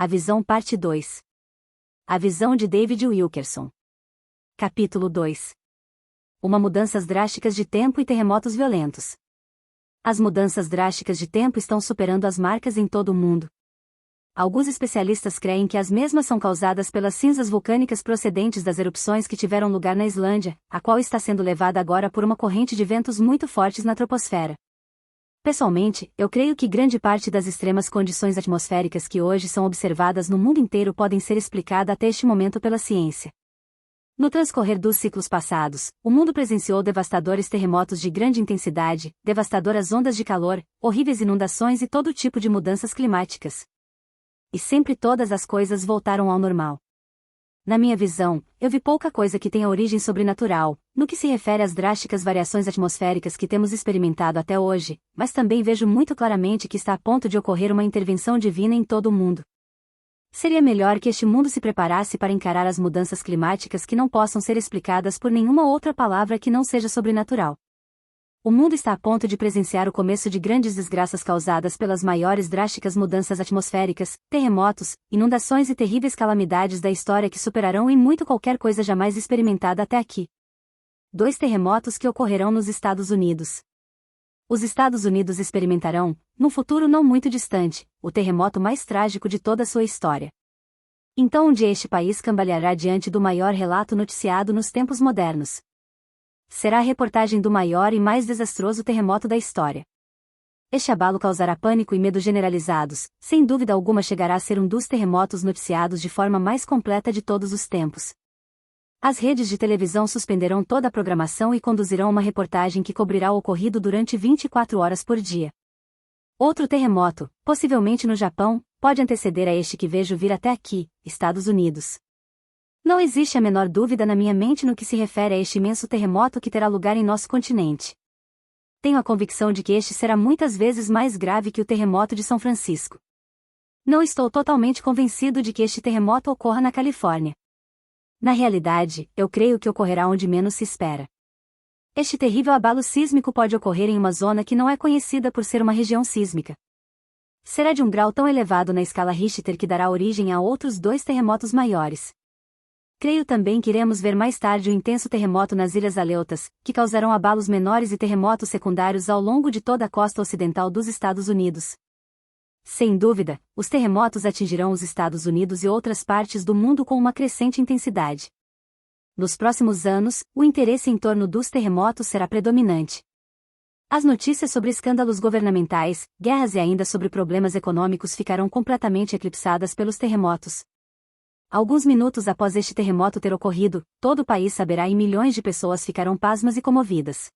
A Visão Parte 2. A Visão de David Wilkerson. Capítulo 2. Mudanças drásticas de tempo e terremotos violentos. As mudanças drásticas de tempo estão superando as marcas em todo o mundo. Alguns especialistas creem que as mesmas são causadas pelas cinzas vulcânicas procedentes das erupções que tiveram lugar na Islândia, a qual está sendo levada agora por uma corrente de ventos muito fortes na troposfera. Pessoalmente, eu creio que grande parte das extremas condições atmosféricas que hoje são observadas no mundo inteiro podem ser explicadas até este momento pela ciência. No transcorrer dos ciclos passados, o mundo presenciou devastadores terremotos de grande intensidade, devastadoras ondas de calor, horríveis inundações e todo tipo de mudanças climáticas. E sempre todas as coisas voltaram ao normal. Na minha visão, eu vi pouca coisa que tenha origem sobrenatural, no que se refere às drásticas variações atmosféricas que temos experimentado até hoje, mas também vejo muito claramente que está a ponto de ocorrer uma intervenção divina em todo o mundo. Seria melhor que este mundo se preparasse para encarar as mudanças climáticas que não possam ser explicadas por nenhuma outra palavra que não seja sobrenatural. O mundo está a ponto de presenciar o começo de grandes desgraças causadas pelas maiores drásticas mudanças atmosféricas, terremotos, inundações e terríveis calamidades da história que superarão em muito qualquer coisa jamais experimentada até aqui. 2 terremotos que ocorrerão nos Estados Unidos. Os Estados Unidos experimentarão, num futuro não muito distante, o terremoto mais trágico de toda a sua história. Então um dia este país cambaleará diante do maior relato noticiado nos tempos modernos. Será a reportagem do maior e mais desastroso terremoto da história. Este abalo causará pânico e medo generalizados, sem dúvida alguma chegará a ser um dos terremotos noticiados de forma mais completa de todos os tempos. As redes de televisão suspenderão toda a programação e conduzirão uma reportagem que cobrirá o ocorrido durante 24 horas por dia. Outro terremoto, possivelmente no Japão, pode anteceder a este que vejo vir até aqui, Estados Unidos. Não existe a menor dúvida na minha mente no que se refere a este imenso terremoto que terá lugar em nosso continente. Tenho a convicção de que este será muitas vezes mais grave que o terremoto de São Francisco. Não estou totalmente convencido de que este terremoto ocorra na Califórnia. Na realidade, eu creio que ocorrerá onde menos se espera. Este terrível abalo sísmico pode ocorrer em uma zona que não é conhecida por ser uma região sísmica. Será de um grau tão elevado na escala Richter que dará origem a outros 2 terremotos maiores. Creio também que iremos ver mais tarde o intenso terremoto nas Ilhas Aleutas, que causarão abalos menores e terremotos secundários ao longo de toda a costa ocidental dos Estados Unidos. Sem dúvida, os terremotos atingirão os Estados Unidos e outras partes do mundo com uma crescente intensidade. Nos próximos anos, o interesse em torno dos terremotos será predominante. As notícias sobre escândalos governamentais, guerras e ainda sobre problemas econômicos ficarão completamente eclipsadas pelos terremotos. Alguns minutos após este terremoto ter ocorrido, todo o país saberá e milhões de pessoas ficarão pasmas e comovidas.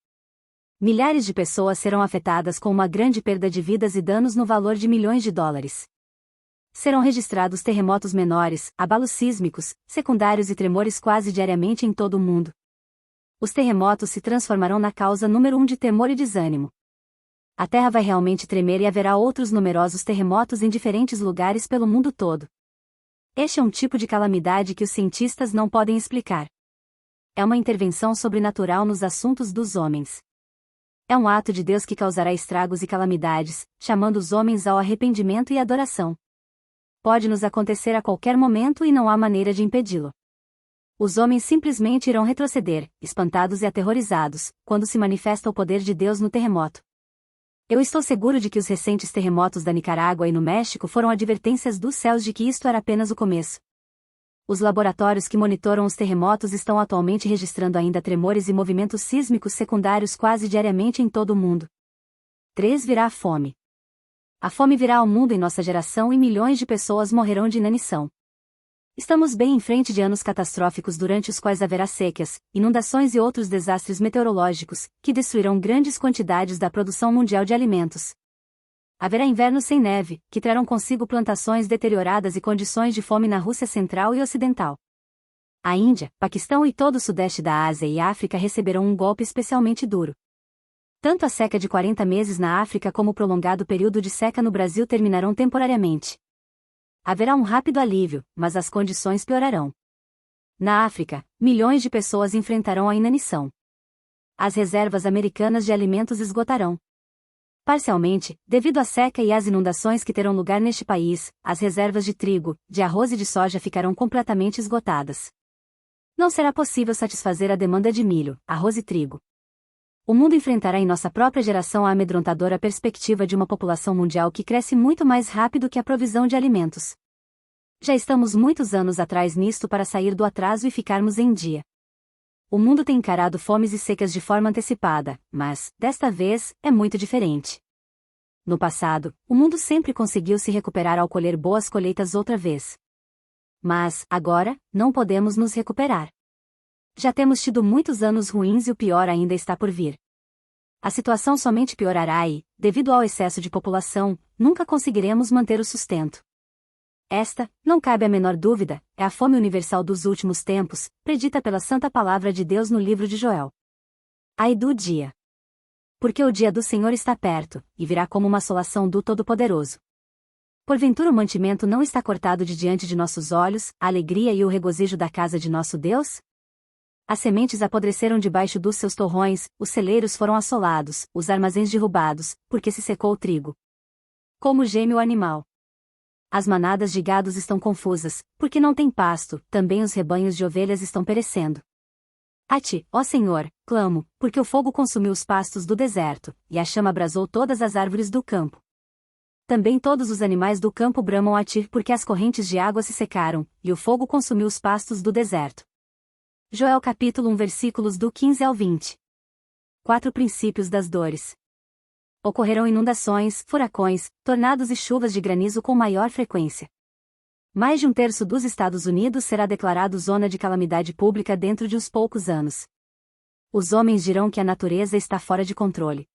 Milhares de pessoas serão afetadas com uma grande perda de vidas e danos no valor de milhões de dólares. Serão registrados terremotos menores, abalos sísmicos, secundários e tremores quase diariamente em todo o mundo. Os terremotos se transformarão na causa número 1 de temor e desânimo. A Terra vai realmente tremer e haverá outros numerosos terremotos em diferentes lugares pelo mundo todo. Este é um tipo de calamidade que os cientistas não podem explicar. É uma intervenção sobrenatural nos assuntos dos homens. É um ato de Deus que causará estragos e calamidades, chamando os homens ao arrependimento e adoração. Pode nos acontecer a qualquer momento e não há maneira de impedi-lo. Os homens simplesmente irão retroceder, espantados e aterrorizados, quando se manifesta o poder de Deus no terremoto. Eu estou seguro de que os recentes terremotos da Nicarágua e no México foram advertências dos céus de que isto era apenas o começo. Os laboratórios que monitoram os terremotos estão atualmente registrando ainda tremores e movimentos sísmicos secundários quase diariamente em todo o mundo. 3. Virá a fome. A fome virá ao mundo em nossa geração e milhões de pessoas morrerão de inanição. Estamos bem em frente de anos catastróficos durante os quais haverá secas, inundações e outros desastres meteorológicos, que destruirão grandes quantidades da produção mundial de alimentos. Haverá invernos sem neve, que trarão consigo plantações deterioradas e condições de fome na Rússia Central e Ocidental. A Índia, Paquistão e todo o sudeste da Ásia e África receberão um golpe especialmente duro. Tanto a seca de 40 meses na África como o prolongado período de seca no Brasil terminarão temporariamente. Haverá um rápido alívio, mas as condições piorarão. Na África, milhões de pessoas enfrentarão a inanição. As reservas americanas de alimentos esgotarão. Parcialmente, devido à seca e às inundações que terão lugar neste país, as reservas de trigo, de arroz e de soja ficarão completamente esgotadas. Não será possível satisfazer a demanda de milho, arroz e trigo. O mundo enfrentará em nossa própria geração a amedrontadora perspectiva de uma população mundial que cresce muito mais rápido que a provisão de alimentos. Já estamos muitos anos atrás nisto para sair do atraso e ficarmos em dia. O mundo tem encarado fomes e secas de forma antecipada, mas, desta vez, é muito diferente. No passado, o mundo sempre conseguiu se recuperar ao colher boas colheitas outra vez. Mas, agora, não podemos nos recuperar. Já temos tido muitos anos ruins e o pior ainda está por vir. A situação somente piorará e, devido ao excesso de população, nunca conseguiremos manter o sustento. Esta, não cabe a menor dúvida, é a fome universal dos últimos tempos, predita pela Santa Palavra de Deus no livro de Joel. Ai do dia! Porque o dia do Senhor está perto, e virá como uma assolação do Todo-Poderoso. Porventura o mantimento não está cortado de diante de nossos olhos, a alegria e o regozijo da casa de nosso Deus? As sementes apodreceram debaixo dos seus torrões, os celeiros foram assolados, os armazéns derrubados, porque se secou o trigo. Como geme o animal. As manadas de gados estão confusas, porque não tem pasto, também os rebanhos de ovelhas estão perecendo. A ti, ó Senhor, clamo, porque o fogo consumiu os pastos do deserto, e a chama abrasou todas as árvores do campo. Também todos os animais do campo bramam a ti porque as correntes de água se secaram, e o fogo consumiu os pastos do deserto. Joel capítulo 1 versículos do 15 ao 20. 4 princípios das dores. Ocorrerão inundações, furacões, tornados e chuvas de granizo com maior frequência. Mais de um terço dos Estados Unidos será declarado zona de calamidade pública dentro de uns poucos anos. Os homens dirão que a natureza está fora de controle.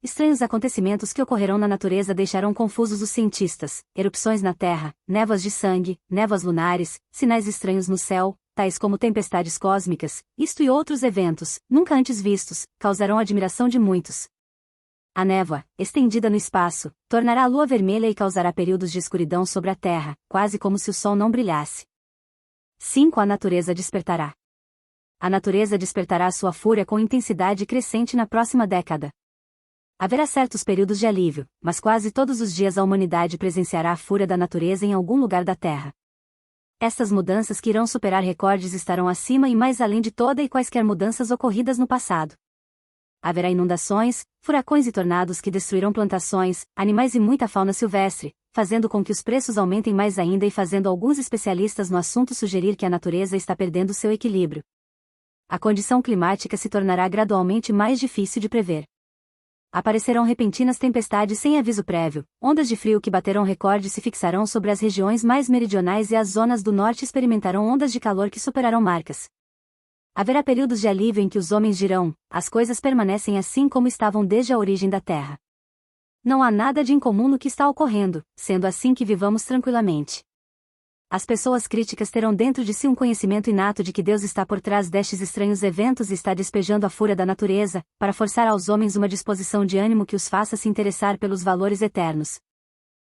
Estranhos acontecimentos que ocorrerão na natureza deixarão confusos os cientistas: erupções na Terra, névoas de sangue, névoas lunares, sinais estranhos no céu, tais como tempestades cósmicas, isto e outros eventos, nunca antes vistos, causarão a admiração de muitos. A névoa, estendida no espaço, tornará a lua vermelha e causará períodos de escuridão sobre a Terra, quase como se o sol não brilhasse. 5. A natureza despertará. A natureza despertará a sua fúria com intensidade crescente na próxima década. Haverá certos períodos de alívio, mas quase todos os dias a humanidade presenciará a fúria da natureza em algum lugar da Terra. Estas mudanças que irão superar recordes estarão acima e mais além de toda e quaisquer mudanças ocorridas no passado. Haverá inundações, furacões e tornados que destruirão plantações, animais e muita fauna silvestre, fazendo com que os preços aumentem mais ainda e fazendo alguns especialistas no assunto sugerir que a natureza está perdendo seu equilíbrio. A condição climática se tornará gradualmente mais difícil de prever. Aparecerão repentinas tempestades sem aviso prévio, ondas de frio que baterão recordes se fixarão sobre as regiões mais meridionais e as zonas do norte experimentarão ondas de calor que superarão marcas. Haverá períodos de alívio em que os homens dirão: as coisas permanecem assim como estavam desde a origem da Terra. Não há nada de incomum no que está ocorrendo, sendo assim que vivamos tranquilamente. As pessoas críticas terão dentro de si um conhecimento inato de que Deus está por trás destes estranhos eventos e está despejando a fúria da natureza, para forçar aos homens uma disposição de ânimo que os faça se interessar pelos valores eternos.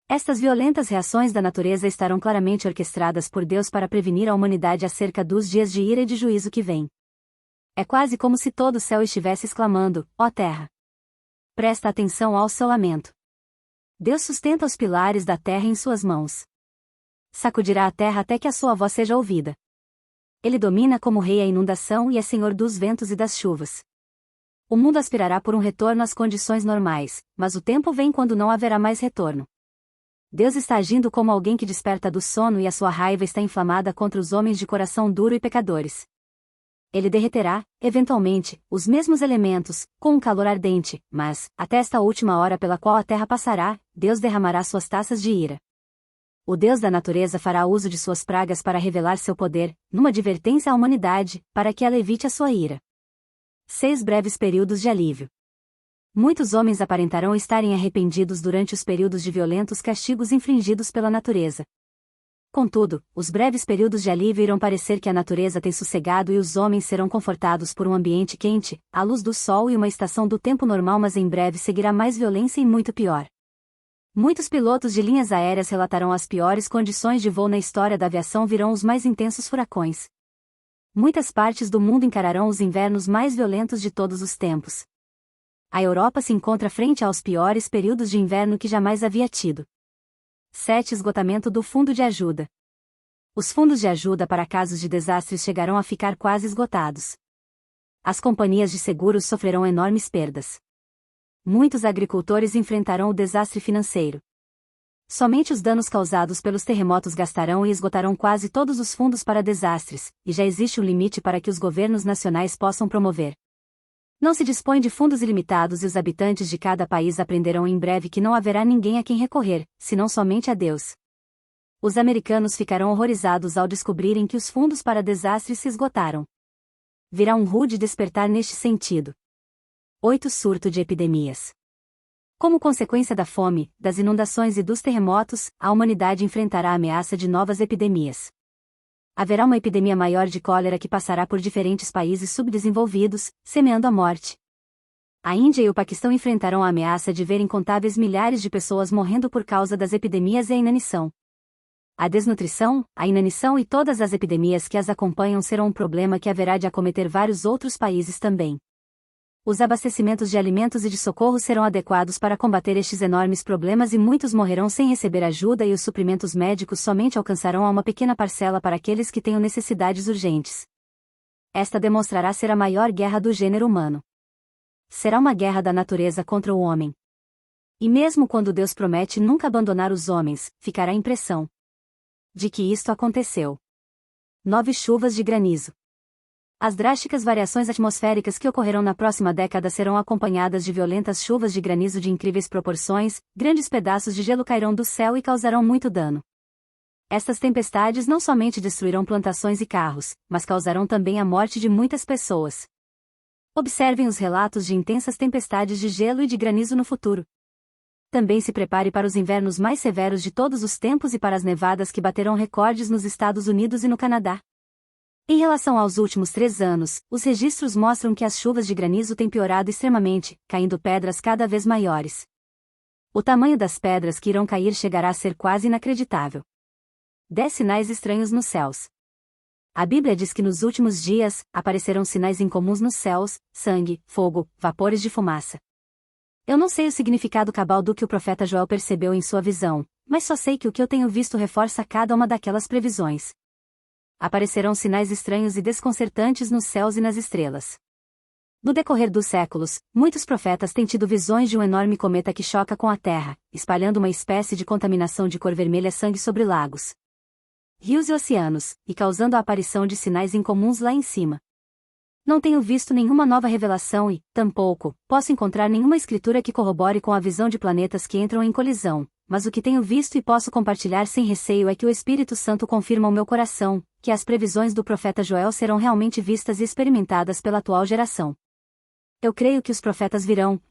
Estas violentas reações da natureza estarão claramente orquestradas por Deus para prevenir a humanidade acerca dos dias de ira e de juízo que vêm. É quase como se todo o céu estivesse exclamando: ó terra! Presta atenção ao seu lamento. Deus sustenta os pilares da terra em suas mãos. Sacudirá a terra até que a sua voz seja ouvida. Ele domina como rei a inundação e é senhor dos ventos e das chuvas. O mundo aspirará por um retorno às condições normais, mas o tempo vem quando não haverá mais retorno. Deus está agindo como alguém que desperta do sono e a sua raiva está inflamada contra os homens de coração duro e pecadores. Ele derreterá, eventualmente, os mesmos elementos, com um calor ardente, mas, até esta última hora pela qual a terra passará, Deus derramará suas taças de ira. O Deus da natureza fará uso de suas pragas para revelar seu poder, numa advertência à humanidade, para que ela evite a sua ira. 6 breves períodos de alívio. Muitos homens aparentarão estarem arrependidos durante os períodos de violentos castigos infligidos pela natureza. Contudo, os breves períodos de alívio irão parecer que a natureza tem sossegado e os homens serão confortados por um ambiente quente, a luz do sol e uma estação do tempo normal, mas em breve seguirá mais violência e muito pior. Muitos pilotos de linhas aéreas relatarão as piores condições de voo na história da aviação, virão os mais intensos furacões. Muitas partes do mundo encararão os invernos mais violentos de todos os tempos. A Europa se encontra frente aos piores períodos de inverno que jamais havia tido. 7. Esgotamento do fundo de ajuda. Os fundos de ajuda para casos de desastres chegarão a ficar quase esgotados. As companhias de seguros sofrerão enormes perdas. Muitos agricultores enfrentarão o desastre financeiro. Somente os danos causados pelos terremotos gastarão e esgotarão quase todos os fundos para desastres, e já existe um limite para que os governos nacionais possam promover. Não se dispõe de fundos ilimitados e os habitantes de cada país aprenderão em breve que não haverá ninguém a quem recorrer, senão somente a Deus. Os americanos ficarão horrorizados ao descobrirem que os fundos para desastres se esgotaram. Virá um rude despertar neste sentido. 8. Surto de epidemias. Como consequência da fome, das inundações e dos terremotos, a humanidade enfrentará a ameaça de novas epidemias. Haverá uma epidemia maior de cólera que passará por diferentes países subdesenvolvidos, semeando a morte. A Índia e o Paquistão enfrentarão a ameaça de ver incontáveis milhares de pessoas morrendo por causa das epidemias e a inanição. A desnutrição, a inanição e todas as epidemias que as acompanham serão um problema que haverá de acometer vários outros países também. Os abastecimentos de alimentos e de socorro serão adequados para combater estes enormes problemas e muitos morrerão sem receber ajuda e os suprimentos médicos somente alcançarão a uma pequena parcela para aqueles que tenham necessidades urgentes. Esta demonstrará ser a maior guerra do gênero humano. Será uma guerra da natureza contra o homem. E mesmo quando Deus promete nunca abandonar os homens, ficará a impressão de que isto aconteceu. 9. Chuvas de granizo. As drásticas variações atmosféricas que ocorrerão na próxima década serão acompanhadas de violentas chuvas de granizo de incríveis proporções, grandes pedaços de gelo cairão do céu e causarão muito dano. Estas tempestades não somente destruirão plantações e carros, mas causarão também a morte de muitas pessoas. Observem os relatos de intensas tempestades de gelo e de granizo no futuro. Também se prepare para os invernos mais severos de todos os tempos e para as nevadas que baterão recordes nos Estados Unidos e no Canadá. Em relação aos últimos 3 anos, os registros mostram que as chuvas de granizo têm piorado extremamente, caindo pedras cada vez maiores. O tamanho das pedras que irão cair chegará a ser quase inacreditável. 10 sinais estranhos nos céus. A Bíblia diz que nos últimos dias, aparecerão sinais incomuns nos céus: sangue, fogo, vapores de fumaça. Eu não sei o significado cabal do que o profeta Joel percebeu em sua visão, mas só sei que o que eu tenho visto reforça cada uma daquelas previsões. Aparecerão sinais estranhos e desconcertantes nos céus e nas estrelas. No decorrer dos séculos, muitos profetas têm tido visões de um enorme cometa que choca com a Terra, espalhando uma espécie de contaminação de cor vermelha sangue sobre lagos, rios e oceanos, e causando a aparição de sinais incomuns lá em cima. Não tenho visto nenhuma nova revelação e, tampouco, posso encontrar nenhuma escritura que corrobore com a visão de planetas que entram em colisão, mas o que tenho visto e posso compartilhar sem receio é que o Espírito Santo confirma ao meu coração, que as previsões do profeta Joel serão realmente vistas e experimentadas pela atual geração. Eu creio que os profetas virão,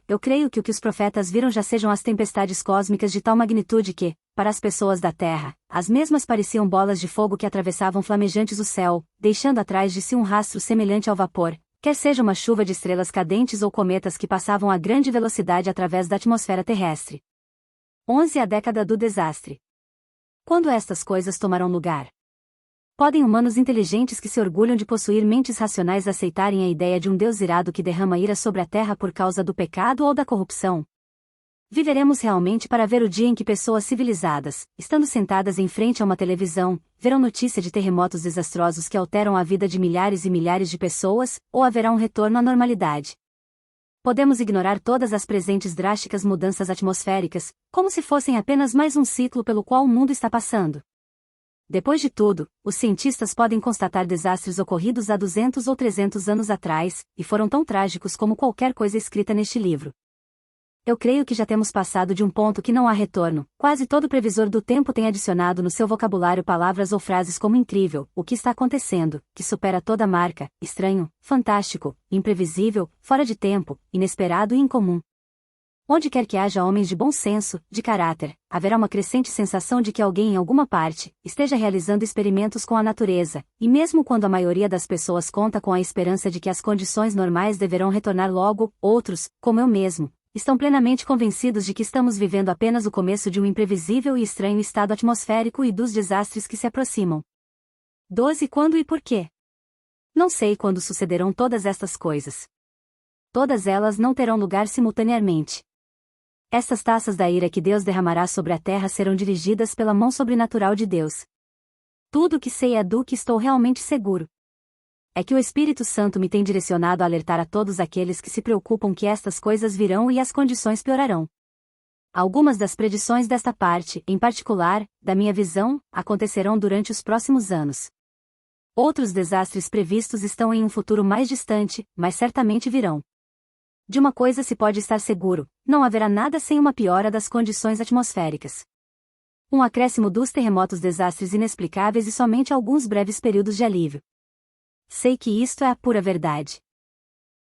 eu creio que o que os profetas viram já sejam as tempestades cósmicas de tal magnitude que, para as pessoas da Terra, as mesmas pareciam bolas de fogo que atravessavam flamejantes o céu, deixando atrás de si um rastro semelhante ao vapor, quer seja uma chuva de estrelas cadentes ou cometas que passavam a grande velocidade através da atmosfera terrestre. 11. A década do desastre. Quando estas coisas tomarão lugar? Podem humanos inteligentes que se orgulham de possuir mentes racionais aceitarem a ideia de um Deus irado que derrama ira sobre a terra por causa do pecado ou da corrupção? Viveremos realmente para ver o dia em que pessoas civilizadas, estando sentadas em frente a uma televisão, verão notícia de terremotos desastrosos que alteram a vida de milhares e milhares de pessoas, ou haverá um retorno à normalidade? Podemos ignorar todas as presentes drásticas mudanças atmosféricas, como se fossem apenas mais um ciclo pelo qual o mundo está passando. Depois de tudo, os cientistas podem constatar desastres ocorridos há 200 ou 300 anos atrás, e foram tão trágicos como qualquer coisa escrita neste livro. Eu creio que já temos passado de um ponto que não há retorno. Quase todo previsor do tempo tem adicionado no seu vocabulário palavras ou frases como incrível, o que está acontecendo, que supera toda marca, estranho, fantástico, imprevisível, fora de tempo, inesperado e incomum. Onde quer que haja homens de bom senso, de caráter, haverá uma crescente sensação de que alguém em alguma parte esteja realizando experimentos com a natureza, e mesmo quando a maioria das pessoas conta com a esperança de que as condições normais deverão retornar logo, outros, como eu mesmo, estão plenamente convencidos de que estamos vivendo apenas o começo de um imprevisível e estranho estado atmosférico e dos desastres que se aproximam. 12. Quando e por quê? Não sei quando sucederão todas estas coisas. todas elas não terão lugar simultaneamente. Estas taças da ira que Deus derramará sobre a terra serão dirigidas pela mão sobrenatural de Deus. Tudo o que sei é do que estou realmente seguro. É que o Espírito Santo me tem direcionado a alertar a todos aqueles que se preocupam que estas coisas virão e as condições piorarão. Algumas das predições desta parte, em particular, da minha visão, acontecerão durante os próximos anos. Outros desastres previstos estão em um futuro mais distante, mas certamente virão. De uma coisa se pode estar seguro: não haverá nada sem uma piora das condições atmosféricas. Um acréscimo dos terremotos, desastres inexplicáveis e somente alguns breves períodos de alívio. Sei que isto é a pura verdade.